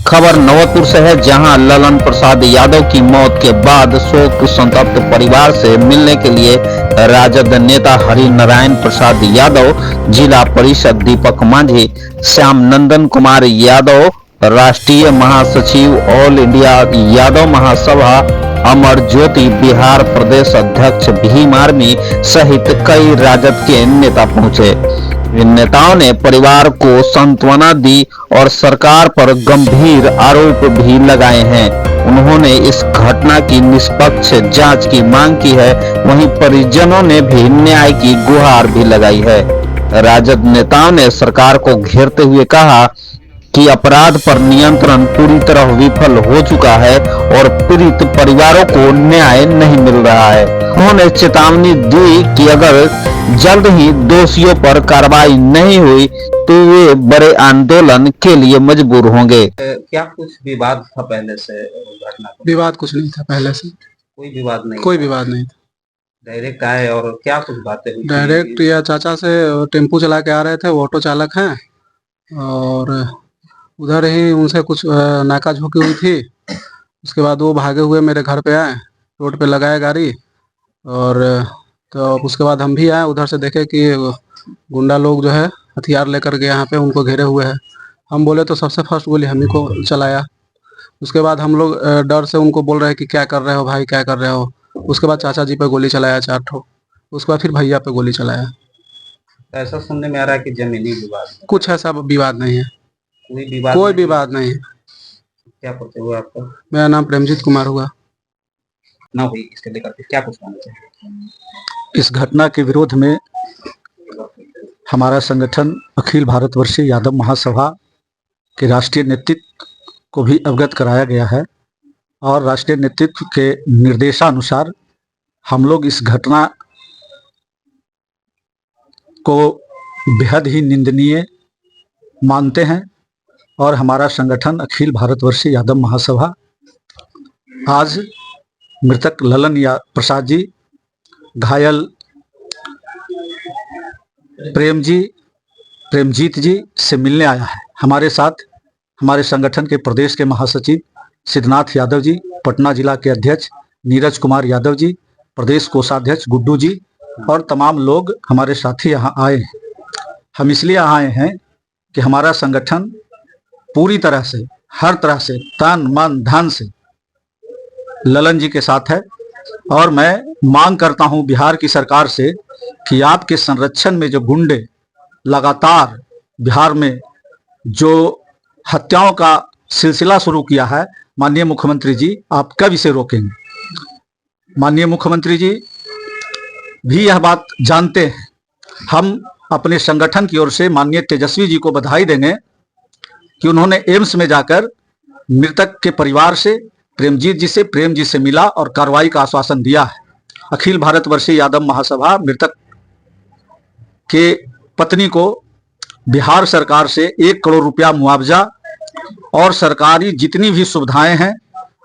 खबर नवतपुर से है, जहां ललन प्रसाद यादव की मौत के बाद शोक संतप्त परिवार से मिलने के लिए राजद नेता हरि नारायण प्रसाद यादव, जिला परिषद दीपक मांझी, श्याम नंदन कुमार यादव, राष्ट्रीय महासचिव ऑल इंडिया यादव महासभा, अमर ज्योति बिहार प्रदेश अध्यक्ष भीम आर्मी सहित कई राजद के नेता पहुंचे। इन नेताओं ने परिवार को सांत्वना दी और सरकार पर गंभीर आरोप भी लगाए हैं। उन्होंने इस घटना की निष्पक्ष जांच की मांग की है। वहीं परिजनों ने भी न्याय की गुहार भी लगाई है। राजद नेताओं ने सरकार को घेरते हुए कहा कि अपराध पर नियंत्रण पूरी तरह विफल हो चुका है और पीड़ित परिवारों को न्याय नहीं मिल रहा है। उन्होंने चेतावनी दी कि अगर जल्द ही दोषियों पर कार्रवाई नहीं हुई तो वे बड़े आंदोलन के लिए मजबूर होंगे। क्या कुछ विवाद था पहले से घटना को? विवाद कुछ नहीं था पहले से, कोई विवाद नहीं? कोई विवाद नहीं था। डायरेक्ट आए और क्या कुछ बातें हुई? डायरेक्ट या चाचा से टेम्पू चला के आ रहे थे, वो ऑटो चालक हैं, और उधर ही उनसे कुछ नाका झोंकी हुई थी। उसके बाद वो भागे हुए मेरे घर पे आए, रोड पे लगाए गाड़ी, और तो उसके बाद हम भी आए। उधर से देखे कि गुंडा लोग जो है हथियार लेकर के यहाँ पे उनको घेरे हुए हैं। हम बोले तो सबसे फर्स्ट गोली हम ही को चलाया। उसके बाद हम लोग डर से उनको बोल रहे हैं कि क्या कर रहे हो भाई, क्या कर रहे हो। उसके बाद चाचा जी पे गोली चलाया 4 ठो। उसके बाद फिर भैया पे गोली चलाया। ऐसा सुनने में आ रहा है कि जमीनी विवाद है। कुछ ऐसा विवाद नहीं है, कोई विवाद नहीं है। क्या परिचय हुआ आपका? मेरा नाम प्रेमजीत कुमार हुआ। ना हुई, इसके लेकर क्या कुछ कहना चाहिए? इस घटना के विरोध में हमारा संगठन अखिल भारतवर्षीय यादव महासभा के राष्ट्रीय नेतृत्व को भी अवगत कराया गया है, और राष्ट्रीय नेतृत्व के निर्देशानुसार हम लोग इस घटना को बेहद ही निंदनीय मानते हैं। और हमारा संगठन अखिल भारतवर्षीय यादव महासभा आज मृतक ललन प्रसाद जी, घायल प्रेमजीत जी से मिलने आया है। हमारे साथ हमारे संगठन के प्रदेश के महासचिव सिद्धनाथ यादव जी, पटना जिला के अध्यक्ष नीरज कुमार यादव जी, प्रदेश कोषाध्यक्ष गुड्डू जी और तमाम लोग हमारे साथी यहाँ आए हैं। हम इसलिए आए हैं कि हमारा संगठन पूरी तरह से, हर तरह से, तन मन धन से ललन जी के साथ है। और मैं मांग करता हूं बिहार की सरकार से कि आपके संरक्षण में जो गुंडे लगातार बिहार में जो हत्याओं का सिलसिला शुरू किया है, माननीय मुख्यमंत्री जी आप कब इसे रोकेंगे? माननीय मुख्यमंत्री जी भी यह बात जानते हैं। हम अपने संगठन की ओर से माननीय तेजस्वी जी को बधाई देंगे कि उन्होंने एम्स में जाकर मृतक के परिवार से, प्रेम जी से मिला और कार्रवाई का आश्वासन दिया है। अखिल भारतवर्षीय यादव महासभा मृतक के पत्नी को बिहार सरकार से 1 करोड़ रुपया मुआवजा और सरकारी जितनी भी सुविधाएं हैं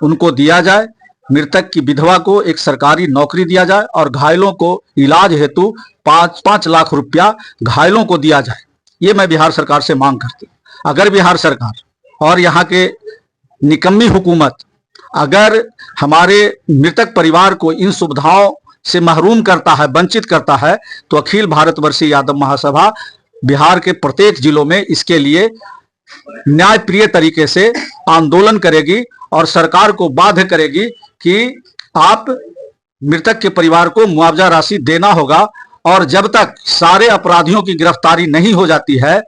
उनको दिया जाए। मृतक की विधवा को एक सरकारी नौकरी दिया जाए और घायलों को इलाज हेतु 5-5 लाख रुपया घायलों को दिया जाए। ये मैं बिहार सरकार से मांग करती हूँ। अगर बिहार सरकार और यहाँ के निकम्मी हुकूमत अगर हमारे मृतक परिवार को इन सुविधाओं से महरूम करता है, वंचित करता है, तो अखिल भारतवर्षीय यादव महासभा बिहार के प्रत्येक जिलों में इसके लिए न्यायप्रिय तरीके से आंदोलन करेगी और सरकार को बाध्य करेगी कि आप मृतक के परिवार को मुआवजा राशि देना होगा। और जब तक सारे अपराधियों की गिरफ्तारी नहीं हो जाती है,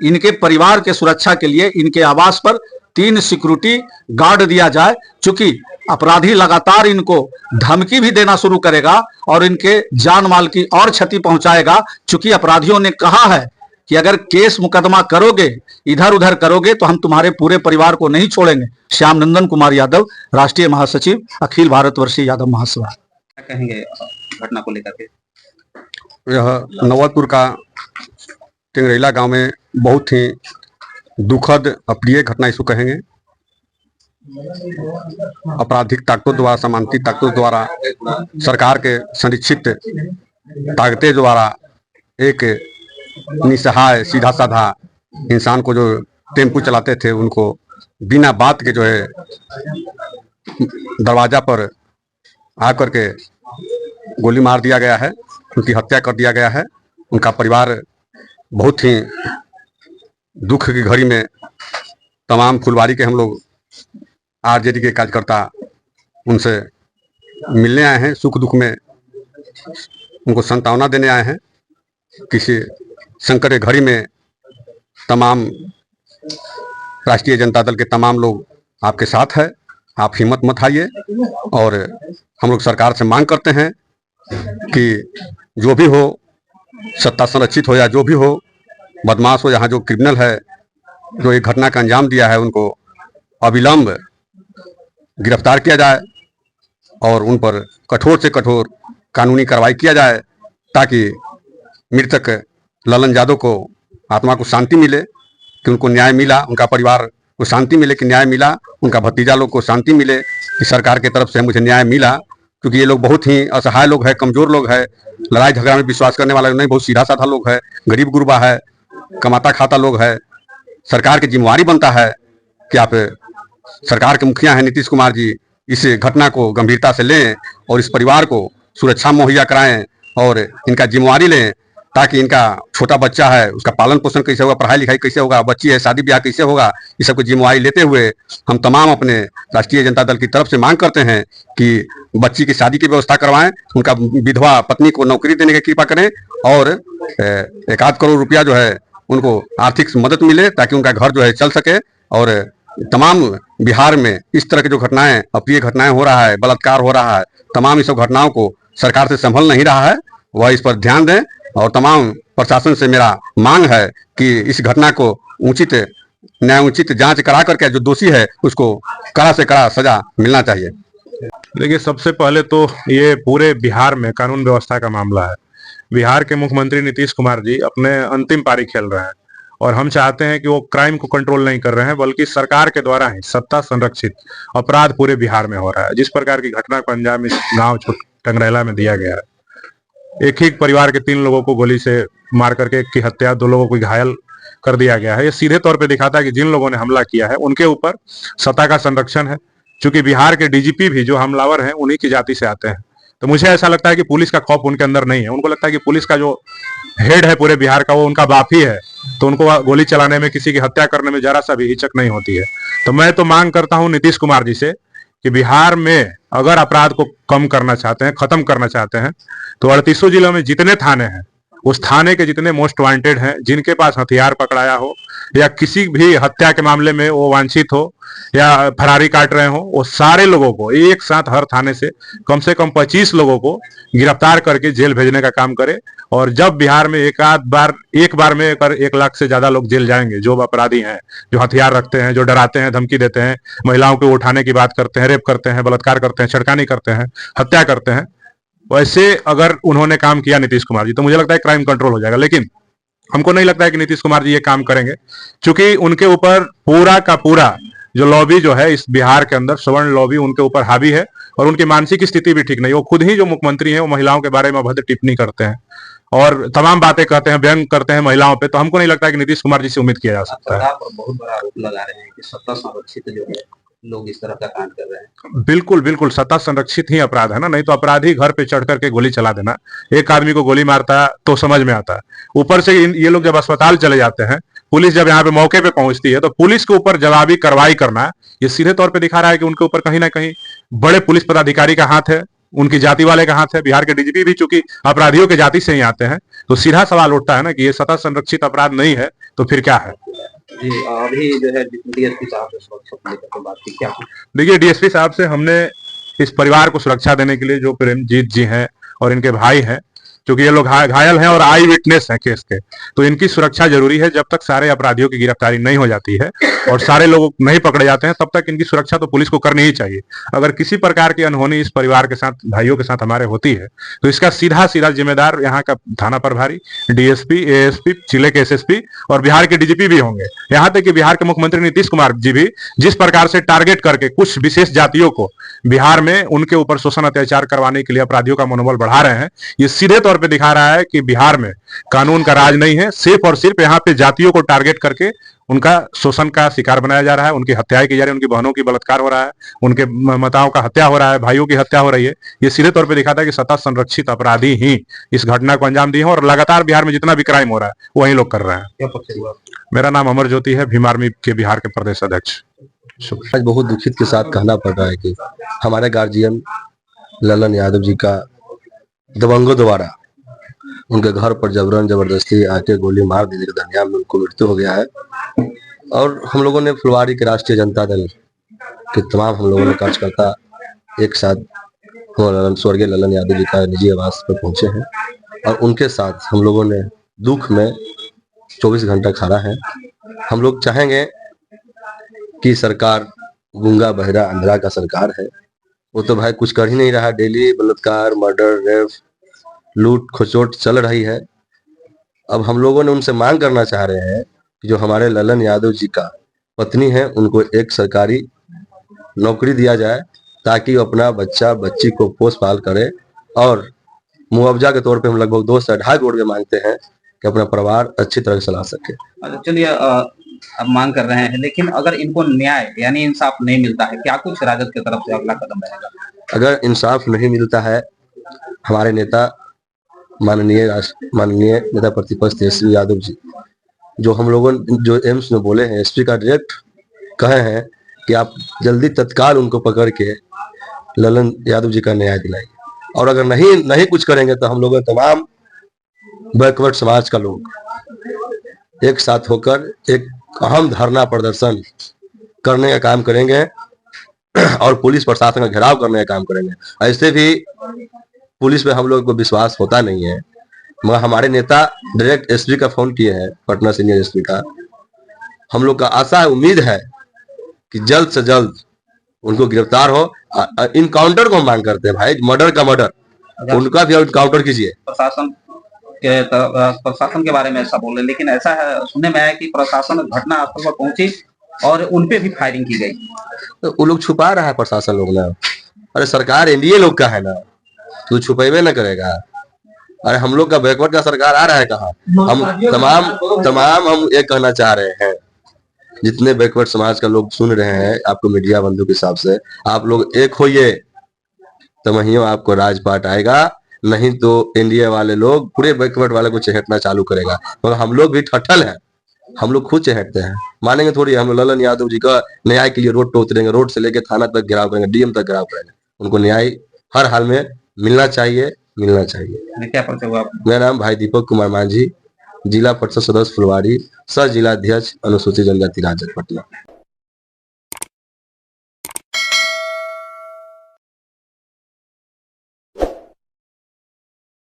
इनके परिवार के सुरक्षा के लिए इनके आवास पर 3 सिक्योरिटी गार्ड दिया जाए। चूंकि अपराधी लगातार इनको धमकी भी देना शुरू करेगा और इनके जान माल की और क्षति पहुंचाएगा। चूंकि अपराधियों ने कहा है कि अगर केस मुकदमा करोगे, इधर उधर करोगे, तो हम तुम्हारे पूरे परिवार को नहीं छोड़ेंगे। श्याम नंदन कुमार यादव, राष्ट्रीय महासचिव अखिल भारतवर्षीय यादव महासभा। क्या कहेंगे घटना को लेकर के? यह नवतपुर का टिंगरेला गांव में बहुत ही दुखद अप्रिय घटना इसको कहेंगे। आपराधिक ताकतों द्वारा, सामांतिक ताकतों द्वारा, सरकार के संरक्षित ताकतें द्वारा एक निसहाय सीधा साधा इंसान को जो टेम्पू चलाते थे उनको बिना बात के जो है दरवाजा पर आकर के गोली मार दिया गया है, उनकी हत्या कर दिया गया है। उनका परिवार बहुत ही दुख की घड़ी में तमाम फुलवारी के हम लोग आरजेडी के कार्यकर्ता उनसे मिलने आए हैं, सुख दुख में उनको सांत्वना देने आए हैं। किसी संकट की घड़ी में तमाम राष्ट्रीय जनता दल के तमाम लोग आपके साथ है, आप हिम्मत मत हारिए। और हम लोग सरकार से मांग करते हैं कि जो भी हो, सत्ता संरक्षित हो या जो भी हो, बदमाश हो, यहाँ जो क्रिमिनल है जो ये घटना का अंजाम दिया है, उनको अविलंब गिरफ्तार किया जाए और उन पर कठोर से कठोर कानूनी कार्रवाई किया जाए, ताकि मृतक ललन यादव को आत्मा को शांति मिले, कि उनको न्याय मिला, उनका परिवार को शांति मिले कि न्याय मिला, उनका भतीजा लोग को शांति मिले कि सरकार की तरफ से मुझे न्याय मिला। क्योंकि ये लोग बहुत ही असहाय लोग हैं, कमजोर लोग हैं, लड़ाई झगड़ा में विश्वास करने वाला नहीं, बहुत सीधा साधा लोग है, गरीब गुरबा है, कमाता खाता लोग है। सरकार की जिम्मेवारी बनता है कि आप सरकार के मुखिया हैं नीतीश कुमार जी, इस घटना को गंभीरता से लें और इस परिवार को सुरक्षा मुहैया कराएं और इनका जिम्मेवारी लें, ताकि इनका छोटा बच्चा है उसका पालन पोषण कैसे होगा, पढ़ाई लिखाई कैसे होगा, बच्ची है शादी ब्याह कैसे होगा, इस सब की जिम्मेवारी लेते हुए हम तमाम अपने राष्ट्रीय जनता दल की तरफ से मांग करते हैं कि बच्ची की शादी की व्यवस्था करवाएं, उनका विधवा पत्नी को नौकरी देने की कृपा करें और 1 करोड़ रुपया जो है उनको आर्थिक मदद मिले, ताकि उनका घर जो है चल सके। और तमाम बिहार में इस तरह की जो घटनाएं, अप्रिय घटनाएं हो रहा है, बलात्कार हो रहा है, तमाम इस सब घटनाओं को सरकार से संभल नहीं रहा है, वह इस पर ध्यान दें। और तमाम प्रशासन से मेरा मांग है कि इस घटना को उचित न्यायोचित जांच करा करके जो दोषी है उसको कड़ा से कड़ा सजा मिलना चाहिए। देखिए, सबसे पहले तो ये पूरे बिहार में कानून व्यवस्था का मामला है। बिहार के मुख्यमंत्री नीतीश कुमार जी अपने अंतिम पारी खेल रहे हैं और हम चाहते हैं कि वो क्राइम को कंट्रोल नहीं कर रहे हैं, बल्कि सरकार के द्वारा ही सत्ता संरक्षित अपराध पूरे बिहार में हो रहा है। जिस प्रकार की घटना को अंजाम इस गांव टंगरेला में दिया गया है, एक ही परिवार के 3 लोगों को गोली से मार करके एक की हत्या, 2 लोगों को घायल कर दिया गया है। ये सीधे तौर पे दिखाता है कि जिन लोगों ने हमला किया है उनके ऊपर सत्ता का संरक्षण है। क्योंकि बिहार के डीजीपी भी जो हमलावर हैं उन्हीं की जाति से आते हैं, तो मुझे ऐसा लगता है कि पुलिस का खौफ उनके अंदर नहीं है। उनको लगता है कि पुलिस का जो हेड है पूरे बिहार का वो उनका बाप ही है, तो उनको गोली चलाने में, किसी की हत्या करने में जरा सा भी हिचक नहीं होती है। तो मैं तो मांग करता हूं नीतीश कुमार जी से कि बिहार में अगर अपराध को कम करना चाहते हैं, खत्म करना चाहते हैं, तो 38 जिलों में जितने थाने हैं, उस थाने के जितने मोस्ट वांटेड हैं, जिनके पास हथियार पकड़ाया हो या किसी भी हत्या के मामले में वो वांछित हो या फरारी काट रहे हो, वो सारे लोगों को एक साथ हर थाने से कम 25 लोगों को गिरफ्तार करके जेल भेजने का काम करे। और जब बिहार में एक बार में 1 लाख से ज्यादा लोग जेल जाएंगे, जो अपराधी हैं, जो हथियार रखते हैं, जो डराते हैं, धमकी देते हैं, महिलाओं को उठाने की बात करते हैं, रेप करते हैं, बलात्कार करते हैं, छेड़खानी करते हैं, हत्या करते हैं, वैसे अगर उन्होंने काम किया नीतीश कुमार जी, तो मुझे लगता है क्राइम कंट्रोल हो जाएगा। लेकिन हमको नहीं लगता है कि नीतीश कुमार जी ये काम करेंगे, क्योंकि उनके ऊपर पूरा का पूरा जो लॉबी जो है इस बिहार के अंदर, सवर्ण लॉबी उनके ऊपर हावी है और उनकी मानसिक स्थिति भी ठीक नहीं। वो खुद ही जो मुख्यमंत्री हैं वो महिलाओं के बारे में अभद्र टिप्पणी करते हैं और तमाम बातें कहते हैं, व्यंग करते हैं महिलाओं पे। तो हमको नहीं लगता है कि नीतीश कुमार जी से उम्मीद किया जा सकता है। सरकार पर बहुत बड़ा आरोप लगा रहे हैं कि सत्ता संरक्षित जो है लोग इस तरह का कांड कर रहे हैं। बिल्कुल बिल्कुल, सत्ता संरक्षित ही अपराध है ना, नहीं तो अपराधी घर पे चढ़ करके गोली चला देना, एक आदमी को गोली मारता है तो समझ में आता है। ऊपर से ये लोग जब अस्पताल चले जाते हैं, पुलिस जब यहाँ पे मौके पे पहुंचती है, तो पुलिस के ऊपर जवाबी कार्रवाई करना, ये सीधे तौर पे दिखा रहा है कि उनके ऊपर कहीं ना कहीं बड़े पुलिस पदाधिकारी का हाथ है, उनकी जाति वाले का हाथ है। बिहार के डीजीपी भी चूंकि अपराधियों के जाति से ही आते हैं, तो सीधा सवाल उठता है ना कि ये सत्ता संरक्षित अपराध नहीं है तो फिर क्या है। जी, अभी जो है डीएसपी साहब से सुरक्षा को लेकर बात की, क्या? देखिए, डीएसपी साहब से हमने इस परिवार को सुरक्षा देने के लिए, जो प्रेमजीत जी हैं और इनके भाई हैं, क्योंकि ये लोग घायल हैं और आई विटनेस हैं केस के, तो इनकी सुरक्षा जरूरी है। जब तक सारे अपराधियों की गिरफ्तारी नहीं हो जाती है और सारे लोग नहीं पकड़े जाते हैं, तब तक इनकी सुरक्षा तो पुलिस को करनी ही चाहिए। अगर किसी प्रकार की अनहोनी इस परिवार के साथ, भाइयों के साथ हमारे होती है, तो इसका सीधा जिम्मेदार यहाँ का थाना प्रभारी, डीएसपी, एएसपी, जिले के एसएसपी और बिहार के डीजीपी भी होंगे। यहाँ तक कि बिहार के मुख्यमंत्री नीतीश कुमार जी भी जिस प्रकार से टारगेट करके कुछ विशेष जातियों को बिहार में उनके ऊपर शोषण अत्याचार करवाने के लिए अपराधियों का मनोबल बढ़ा रहे हैं, ये सीधे तौर तौर पे दिखा रहा है कि बिहार में कानून का राज नहीं है, सिर्फ और सिर्फ यहाँ पे जातियों को टारगेट करके उनका शोषण का शिकार बनाया जा रहा है, उनकी हत्याएं की जा रही है, उनकी बहनों की बलात्कार हो रहा है, उनके माताओं का हत्या हो रहा है, भाइयों की हत्या हो रही है। ये सीधे तौर पे दिखाता है कि सत्ता संरक्षित अपराधी ही इस घटना को अंजाम दिए हैं और लगातार बिहार में जितना भी क्राइम हो रहा है वही लोग कर रहे हैं। क्या पक्ष हुआ? मेरा नाम अमर ज्योति है, भीम आर्मी के बिहार के प्रदेश अध्यक्ष। आज बहुत दुखित के साथ कहना पड़ रहा है कि हमारे गार्जियन ललन यादव जी का दबंगों द्वारा उनके घर पर जबरन जबरदस्ती आके गोली मार देने के दरमियान में उनको मृत्यु हो गया है। और हम लोगों ने फुलवारी के राष्ट्रीय जनता दल के तमाम हम लोगों ने कार्यकर्ता एक साथ स्वर्गीय ललन यादव जी का निजी आवास पर पहुंचे हैं और उनके साथ हम लोगों ने दुख में 24 घंटा खड़ा है। हम लोग चाहेंगे कि सरकार गूंगा बहरा अंधरा का सरकार है, वो तो भाई कुछ कर ही नहीं रहा। डेली बलात्कार, मर्डर, रेप, लूट खसोट चल रही है। अब हम लोगों ने उनसे मांग करना चाह रहे हैं कि जो हमारे ललन यादव जी का पत्नी है उनको एक सरकारी नौकरी दिया जाए ताकि वो अपना बच्चा बच्ची को पोस पाल करे। और मुआवजा के तौर पे हम लगभग 2 से 2.5 करोड़ के मांगते हैं कि अपना परिवार अच्छी तरह से चला सके। चलिए, अब मांग कर रहे हैं, लेकिन अगर इनको न्याय यानी इंसाफ नहीं मिलता है, क्या कुछ राजद की तरफ से अगला कदम रहेगा? अगर इंसाफ नहीं मिलता है, हमारे नेता माननीय नेता प्रतिपक्ष तेजस्वी यादव जी जो हम लोगों जो एम्स में बोले हैं, एसपी का डायरेक्ट कहे हैं कि आप जल्दी तत्काल उनको पकड़ के ललन यादव जी का न्याय दिलाइए। और अगर नहीं कुछ करेंगे तो हम लोग तमाम बैकवर्ड समाज का लोग एक साथ होकर एक अहम धरना प्रदर्शन करने का काम करेंगे और पुलिस प्रशासन का घेराव करने का काम करेंगे। ऐसे भी पुलिस पे हम लोगों को विश्वास होता नहीं है, मगर हमारे नेता डायरेक्ट एसपी का फोन किए हैं, पटना सीनियर एसपी का। हम लोग का आशा है, उम्मीद है कि जल्द से जल्द उनको गिरफ्तार हो। इनकाउंटर को हम मांग करते हैं भाई, मर्डर का मर्डर, उनका भी इनकाउंटर कीजिए। प्रशासन के बारे में ऐसा बोल रहे, लेकिन ऐसा है सुनने में आया कि प्रशासन घटना स्थल पर पहुंची और उनपे भी फायरिंग की गई। तो वो लोग छुपा रहा है प्रशासन लोग ना। अरे सरकार एनडीए लोग का है ना, तो छुपेबे ना करेगा। अरे हम लोग का बैकवर्ड का सरकार आ रहा है कहाँ? हम तमाम हम ये कहना चाह रहे हैं, जितने बैकवर्ड समाज का लोग सुन रहे हैं आपको मीडिया बंधु के हिसाब से, आप लोग एक होइए तो वहीं आपको राजपाट आएगा, नहीं तो इंडिया वाले लोग पूरे बैकवर्ड वाले को चहेटना चालू करेगा। मगर हम लोग भी ठठल हैं, हम लोग खुद चहेटते हैं, मानेंगे थोड़ी। हम ललन यादव जी का न्याय के लिए रोड पे उतरेंगे, रोड से लेके थाना तक घेराव करेंगे, डीएम तक घेराव करेंगे। उनको न्याय हर हाल में मिलना चाहिए। क्या परिचय हुआ? मेरा नाम भाई दीपक कुमार मांझी, जिला परिषद सदस्य फुलवारी, सह जिला अध्यक्ष अनुसूचित जनजाति राजद पटना।